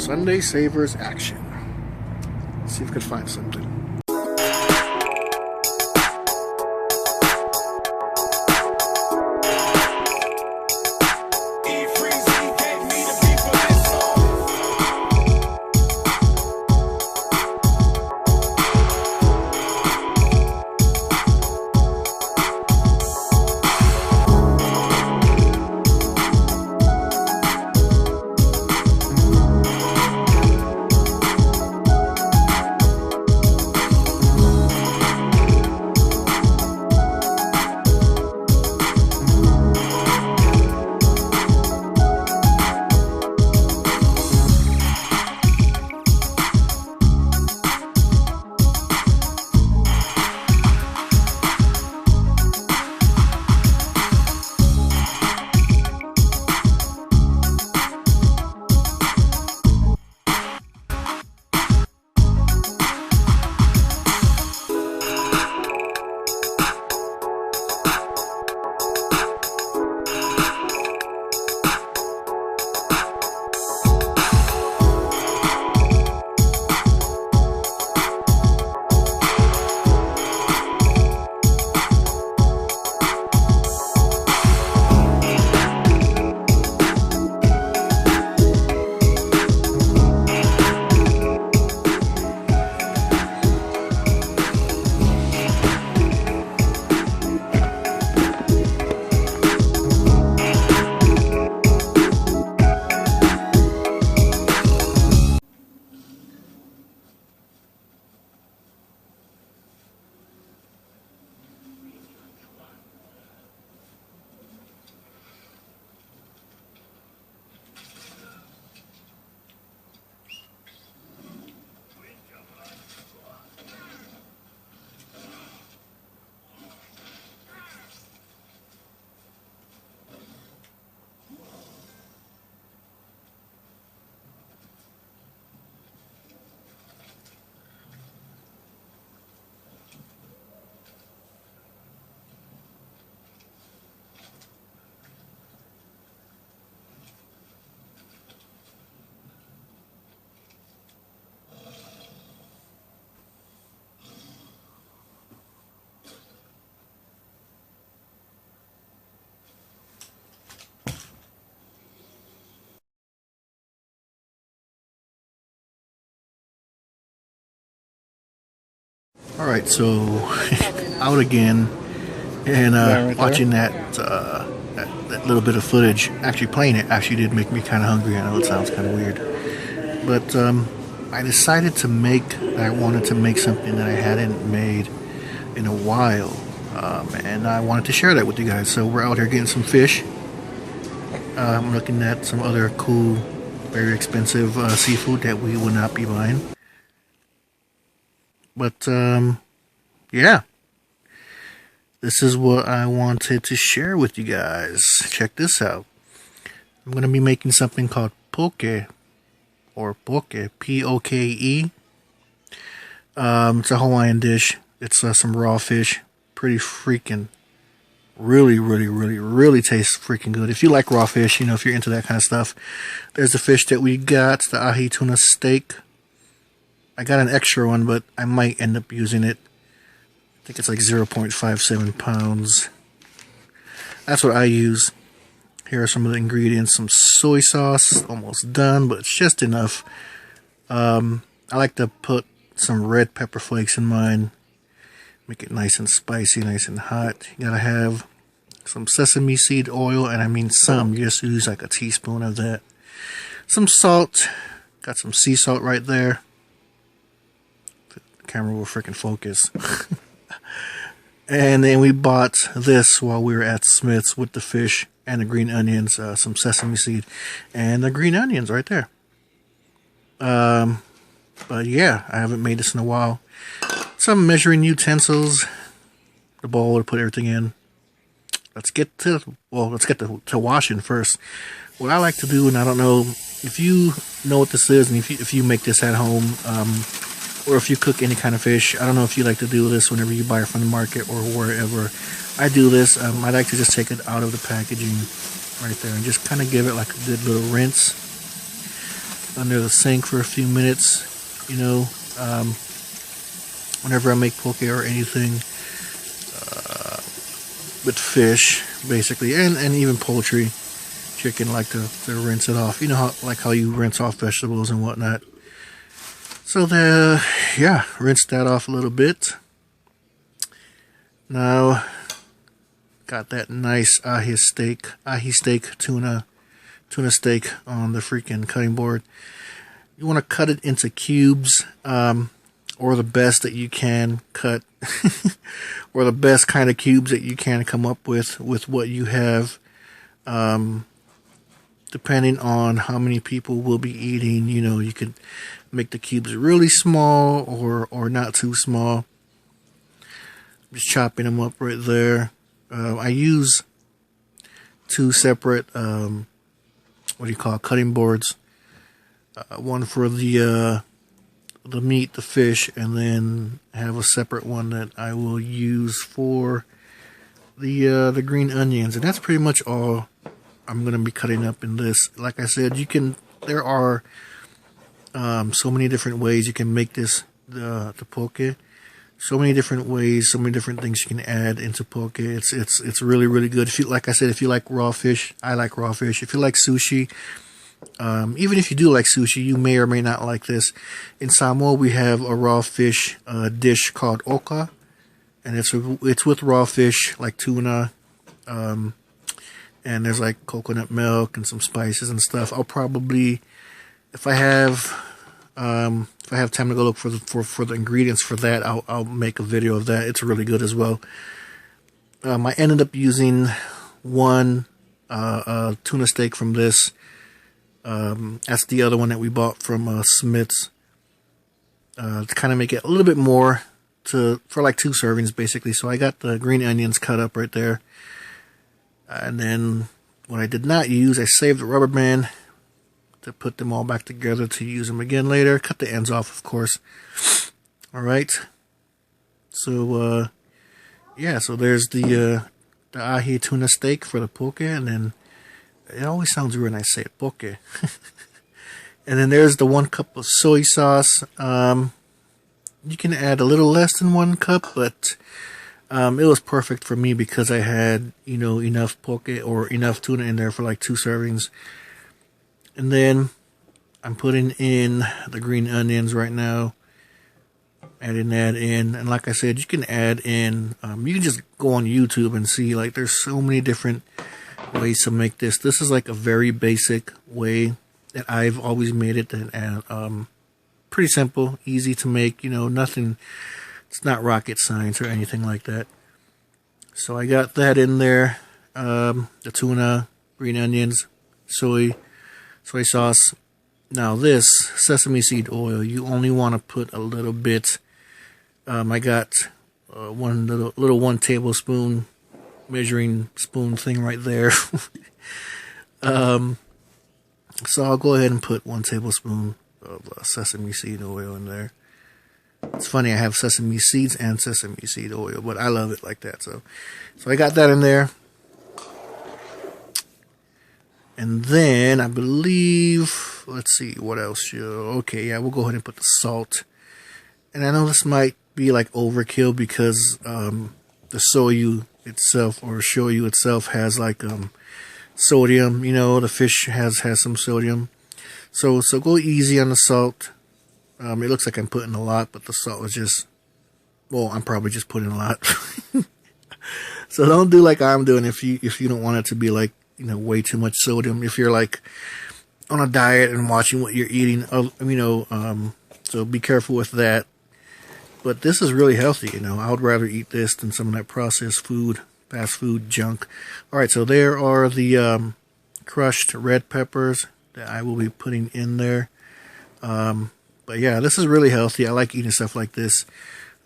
Sunday Savers action. Let's see if we can find something. Alright, so out again and right watching that little bit of footage. Actually playing it actually did make me kind of hungry. I know it sounds kind of weird, but I decided to I wanted to make something that I hadn't made in a while, and I wanted to share that with you guys. So we're out here getting some fish. I'm looking at some other cool, very expensive seafood that we will not be buying. But, yeah, this is what I wanted to share with you guys. Check this out. I'm going to be making something called poke, or poke, P-O-K-E. It's a Hawaiian dish. It's some raw fish. Pretty freaking, really tastes freaking good. If you like raw fish, you know, if you're into that kind of stuff. There's the fish that we got, the ahi tuna steak. I got an extra one, but I might end up using it. I think it's like 0.57 pounds. That's what I use. Here are some of the ingredients. Some soy sauce, almost done, but it's just enough. I like to put some red pepper flakes in mine. Make it nice and spicy, nice and hot. You gotta have some sesame seed oil, and I mean some. You just use like a teaspoon of that. Some salt. Got some sea salt right there. Camera will freaking focus. And then we bought this while we were at Smith's with the fish and the green onions, some sesame seed and the green onions right there. But yeah, I haven't made this in a while. Some measuring utensils, the bowl to put everything in. Let's get to washing first. What I like to do, and I don't know if you know what this is, and if you make this at home, or if you cook any kind of fish. I don't know if you like to do this whenever you buy it from the market or wherever. I do this. I like to just take it out of the packaging right there and just kind of give it like a good little rinse under the sink for a few minutes. You know, whenever I make poke or anything with fish, basically, and even poultry, chicken, like to rinse it off. You know how you rinse off vegetables and whatnot. So yeah, rinse that off a little bit. Now, got that nice ahi steak tuna steak on the freaking cutting board. You want to cut it into cubes, or the best that you can cut, or the best kind of cubes that you can come up with what you have. Depending on how many people will be eating, you know, you could make the cubes really small or not too small. Just chopping them up right there. I use two separate, cutting boards. One for the meat, the fish, and then have a separate one that I will use for the green onions. And that's pretty much all I'm going to be cutting up in this. Like I said, there are so many different ways you can make this, the poke. So many different ways, so many different things you can add into poke. It's really, really good. If you, like I said, if you like raw fish, I like raw fish. If you like sushi, even if you do like sushi, you may or may not like this. In Samoa, we have a raw fish dish called oka, and it's with raw fish like tuna, and there's like coconut milk and some spices and stuff. I'll probably, if I have time to go look for the ingredients for that, I'll make a video of that. It's really good as well. I ended up using one tuna steak from this. That's the other one that we bought from Smith's, to kind of make it a little bit more for like 2 servings basically. So I got the green onions cut up right there, and then what I did not use, I saved the rubber band to put them all back together to use them again later. Cut the ends off, of course. All right. So yeah, so there's the ahi tuna steak for the poke, and then it always sounds weird when I say it, poke. And then there's the 1 cup of soy sauce. You can add a little less than 1 cup, but it was perfect for me because I had, you know, enough poke or enough tuna in there for like 2 servings. And then I'm putting in the green onions right now. Adding that in. And like I said, you can add in, you can just go on YouTube and see, like, there's so many different ways to make this. This is like a very basic way that I've always made it, and pretty simple, easy to make, you know, nothing, it's not rocket science or anything like that. So I got that in there, the tuna, green onions, soy sauce. Now this sesame seed oil, you only want to put a little bit. I got one little 1 tablespoon measuring spoon thing right there. So I'll go ahead and put 1 tablespoon of sesame seed oil in there. It's funny, I have sesame seeds and sesame seed oil, but I love it like that. So I got that in there. And then I believe, let's see, what else? Okay, yeah, we'll go ahead and put the salt. And I know this might be like overkill because the soyu itself, or shoyu itself, has like sodium. You know, the fish has some sodium. So go easy on the salt. It looks like I'm putting a lot, but the salt is just, well, I'm probably just putting a lot. So don't do like I'm doing if you don't want it to be like, you know, way too much sodium. If you're like on a diet and watching what you're eating, you know, so be careful with that. But this is really healthy, you know. I would rather eat this than some of that processed food, fast food junk. All right, so there are the crushed red peppers that I will be putting in there. But yeah, this is really healthy. I like eating stuff like this.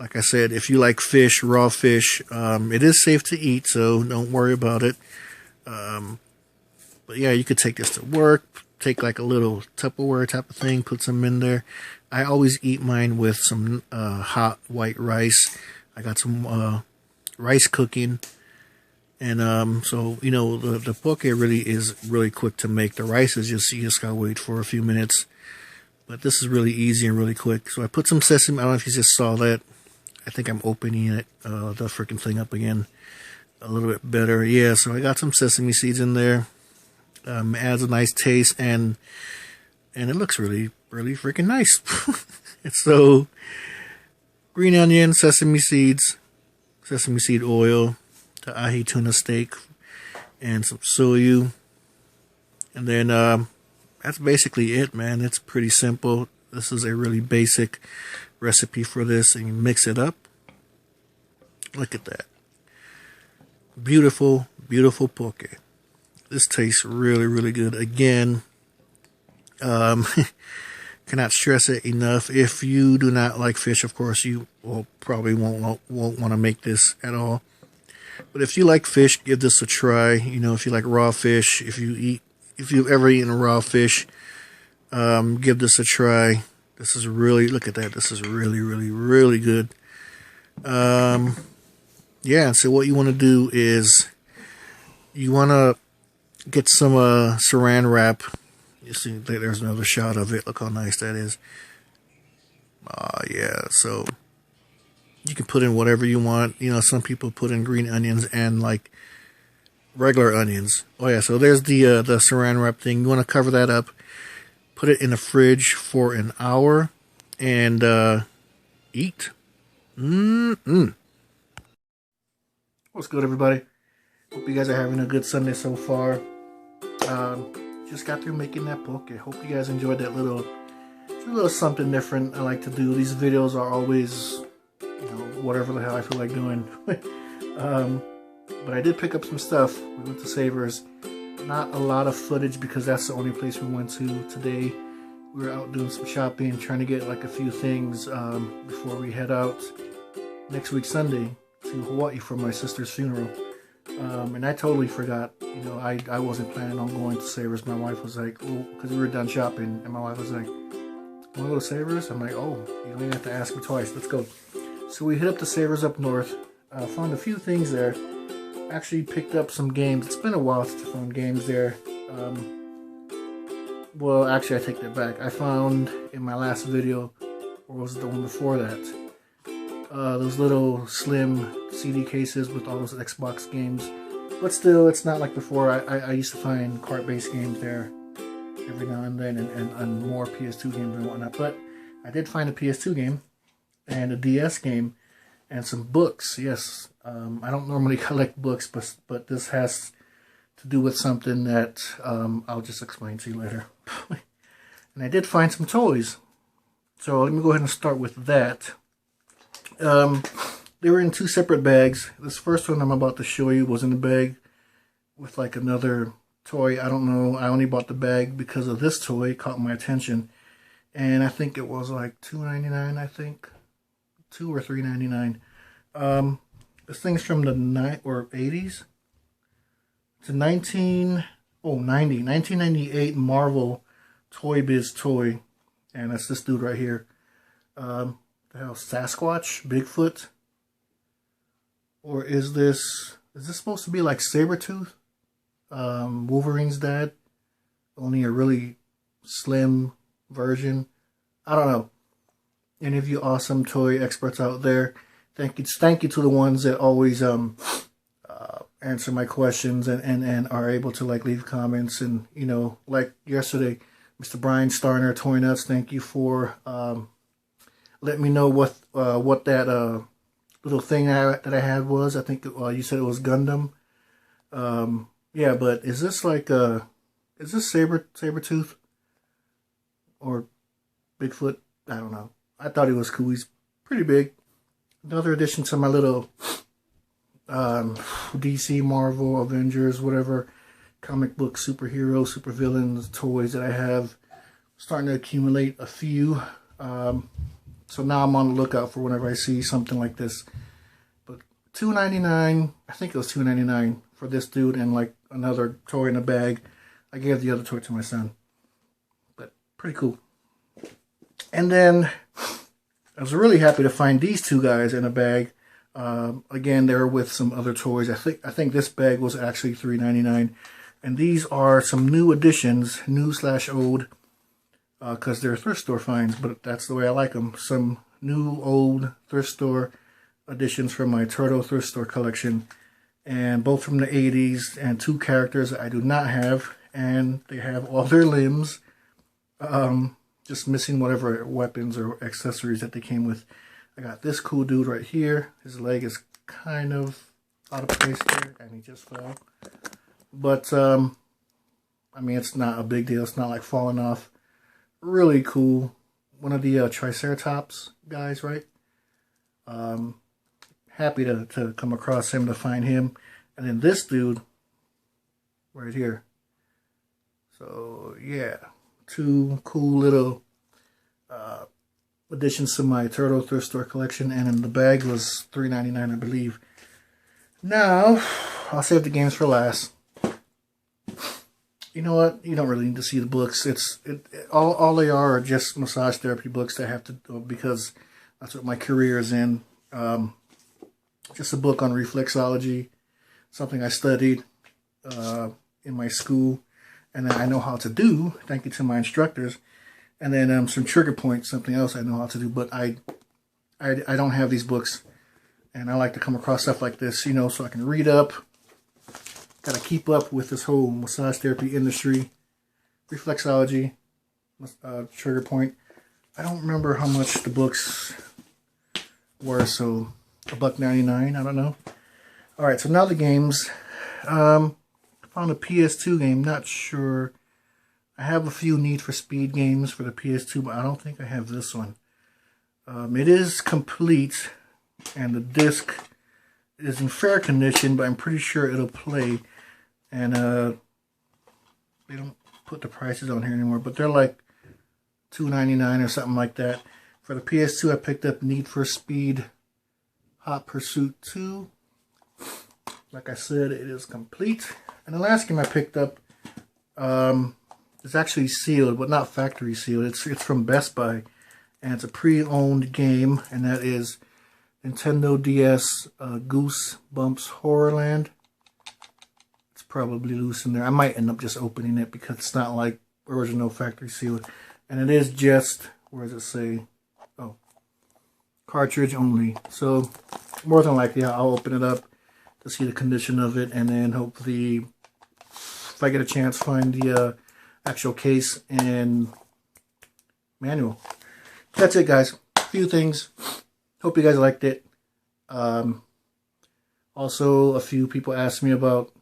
Like I said, if you like fish, raw fish, it is safe to eat, so don't worry about it. But yeah, you could take this to work, take like a little Tupperware type of thing, put some in there. I always eat mine with some hot white rice. I got some rice cooking. And so, you know, the poke really is really quick to make. The rice is just, you just gotta wait for a few minutes. But this is really easy and really quick. So I put some sesame, I don't know if you just saw that. I think I'm opening it, the freaking thing up again a little bit better. Yeah, so I got some sesame seeds in there. Adds a nice taste, and it looks really, really freaking nice. So, green onion, sesame seeds, sesame seed oil, the ahi tuna steak, and some soyu. And then that's basically it, man. It's pretty simple. This is a really basic recipe for this, and you mix it up. Look at that. Beautiful, beautiful poke. This tastes really, really good. Again, cannot stress it enough. If you do not like fish, of course, you probably won't want to make this at all. But if you like fish, give this a try. You know, if you like raw fish, if you've ever eaten raw fish, give this a try. This is really, look at that. This is really, really, really good. Yeah, so what you want to do is you want to get some saran wrap. You see, there's another shot of it. Look how nice that is. Yeah, so you can put in whatever you want. You know, some people put in green onions and like regular onions. Oh yeah, so there's the saran wrap thing. You want to cover that up. Put it in the fridge for an hour and eat. What's good, everybody? Hope you guys are having a good Sunday so far. Just got through making that poke. I hope you guys enjoyed that little something different I like to do. These videos are always, you know, whatever the hell I feel like doing. But I did pick up some stuff. We went to Savers. Not a lot of footage because that's the only place we went to today. We were out doing some shopping, trying to get like a few things before we head out next week Sunday to Hawaii for my sister's funeral. And I totally forgot, you know, I wasn't planning on going to Savers. My wife was like, oh, because we were done shopping, and my wife was like, want to go to Savers? I'm like, oh, you don't even have to ask me twice, let's go. So we hit up the Savers up north, found a few things there, actually picked up some games. It's been a while since I found games there. Well, actually I take that back. I found in my last video, or was it the one before that, those little slim CD cases with all those Xbox games. But still, it's not like before. I used to find cart-based games there every now and then, and more PS2 games and whatnot. But I did find a PS2 game and a DS game and some books. Yes, I don't normally collect books, but this has to do with something that I'll just explain to you later. And I did find some toys. So let me go ahead and start with that. They were in two separate bags. This first one I'm about to show you was in a bag with like another toy. I don't know. I only bought the bag because of this toy. It caught my attention. And I think it was like $2.99, I think. $2 or $3.99. This thing's from the 80s. It's a 1998 Marvel Toy Biz toy. And that's this dude right here. The hell, Sasquatch? Bigfoot? Or is this supposed to be like Sabretooth? Wolverine's dad? Only a really slim version? I don't know. Any of you awesome toy experts out there, thank you to the ones that always answer my questions and are able to like leave comments. And you know, like yesterday, Mr. Brian Starner, Toy Nuts, thank you for let me know what that little thing that I had was. I think you said it was Gundam. Yeah, but is this like is this Sabretooth or Bigfoot? I don't know. I thought he was cool. He's pretty big. Another addition to my little DC, Marvel, Avengers, whatever comic book superhero, supervillains toys that I have. Starting to accumulate a few. So now I'm on the lookout for whenever I see something like this. But $2.99, I think it was $2.99 for this dude and like another toy in a bag. I gave the other toy to my son. Pretty cool. And then I was really happy to find these two guys in a bag. Again, they're with some other toys. I think this bag was actually $3.99. And these are some new additions, new/old, because they're thrift store finds, but that's the way I like them. Some new, old thrift store additions from my Turtle thrift store collection. And both from the 80s, and two characters I do not have. And they have all their limbs. Just missing whatever weapons or accessories that they came with. I got this cool dude right here. His leg is kind of out of place there, and he just fell. But, I mean, it's not a big deal. It's not like falling off. Really cool. One of the Triceratops guys, right? Happy to come across him, to find him. And then this dude right here. So, yeah. Two cool little additions to my Turtle thrift store collection. And in the bag was $3.99, I believe. Now, I'll save the games for last. You know what? You don't really need to see the books. All they are just massage therapy books that I have to, because that's what my career is in. Just a book on reflexology, something I studied in my school, and I know how to do. Thank you to my instructors. And then some trigger points, something else I know how to do. But I don't have these books, and I like to come across stuff like this, you know, so I can read up. Got to keep up with this whole massage therapy industry, reflexology, trigger point. I don't remember how much the books were, so $1.99, I don't know. Alright, so now the games. Found a PS2 game, not sure. I have a few Need for Speed games for the PS2, but I don't think I have this one. It is complete, and the disc is in fair condition, but I'm pretty sure it'll play. And they don't put the prices on here anymore, but they're like $2.99 or something like that. For the PS2, I picked up Need for Speed Hot Pursuit 2. Like I said, it is complete. And the last game I picked up is actually sealed, but not factory sealed. It's from Best Buy, and it's a pre-owned game, and that is Nintendo DS Goosebumps Horrorland. It's probably loose in there. I might end up just opening it because it's not like original factory sealed. And it is just, where does it say? Oh, cartridge only. So more than likely I'll open it up to see the condition of it, and then hopefully, if I get a chance, find the actual case and manual. That's it, guys. A few things. Hope you guys liked it. Also, a few people asked me about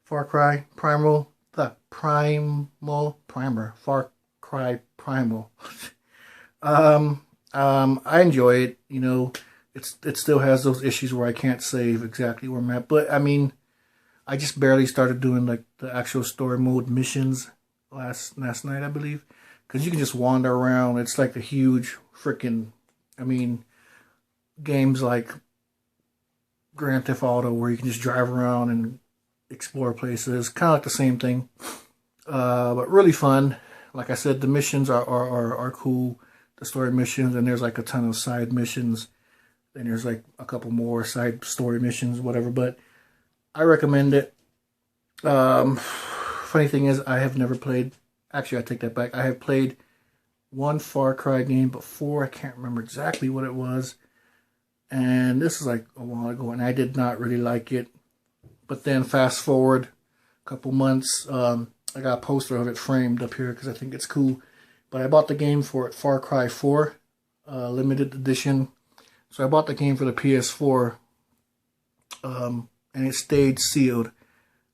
Far Cry Primal. Far Cry Primal. I enjoy it. You know, it still has those issues where I can't save exactly where I'm at. But I mean, I just barely started doing like the actual story mode missions last night, I believe. Because you can just wander around. It's like a huge freaking, I mean, games like Grand Theft Auto where you can just drive around and explore places. Kind of like the same thing. But really fun. Like I said, the missions are cool. The story missions, and there's like a ton of side missions. Then there's like a couple more side story missions, whatever. But I recommend it. Funny thing is, I have never played. Actually, I take that back. I have played one Far Cry game before. I can't remember exactly what it was. And this is like a while ago, and I did not really like it. But then fast forward a couple months, I got a poster of it framed up here because I think it's cool. But I bought the game for it, Far Cry 4, limited edition. So I bought the game for the PS4, and it stayed sealed.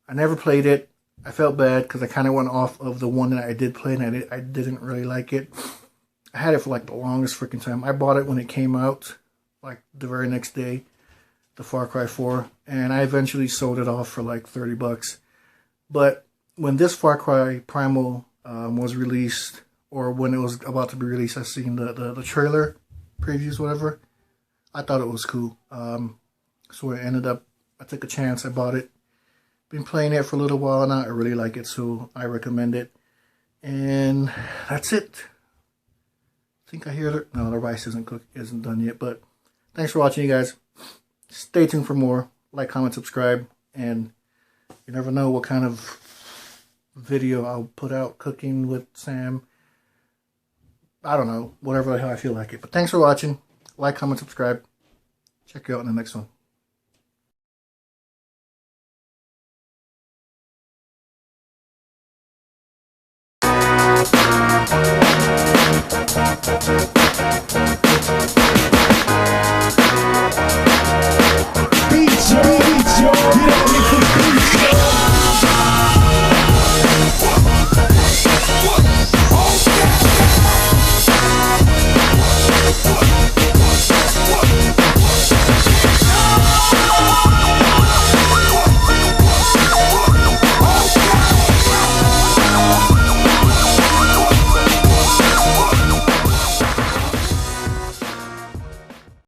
I never played it. I felt bad because I kind of went off of the one that I did play, and I didn't really like it. I had it for like the longest freaking time. I bought it when it came out, like the very next day, the Far Cry 4, and I eventually sold it off for like $30. But when this Far Cry Primal was released, or when it was about to be released, I seen the trailer, previews, whatever. I thought it was cool. So it ended up, I took a chance, I bought it. Been playing it for a little while now. I really like it, so I recommend it. And that's it. I think I hear it. No, the rice isn't done yet. But thanks for watching, you guys. Stay tuned for more. Like, comment, subscribe, and you never know what kind of video I'll put out cooking with Sam. I don't know, whatever the hell I feel like it. But thanks for watching. Like, comment, subscribe. Check you out in the next one.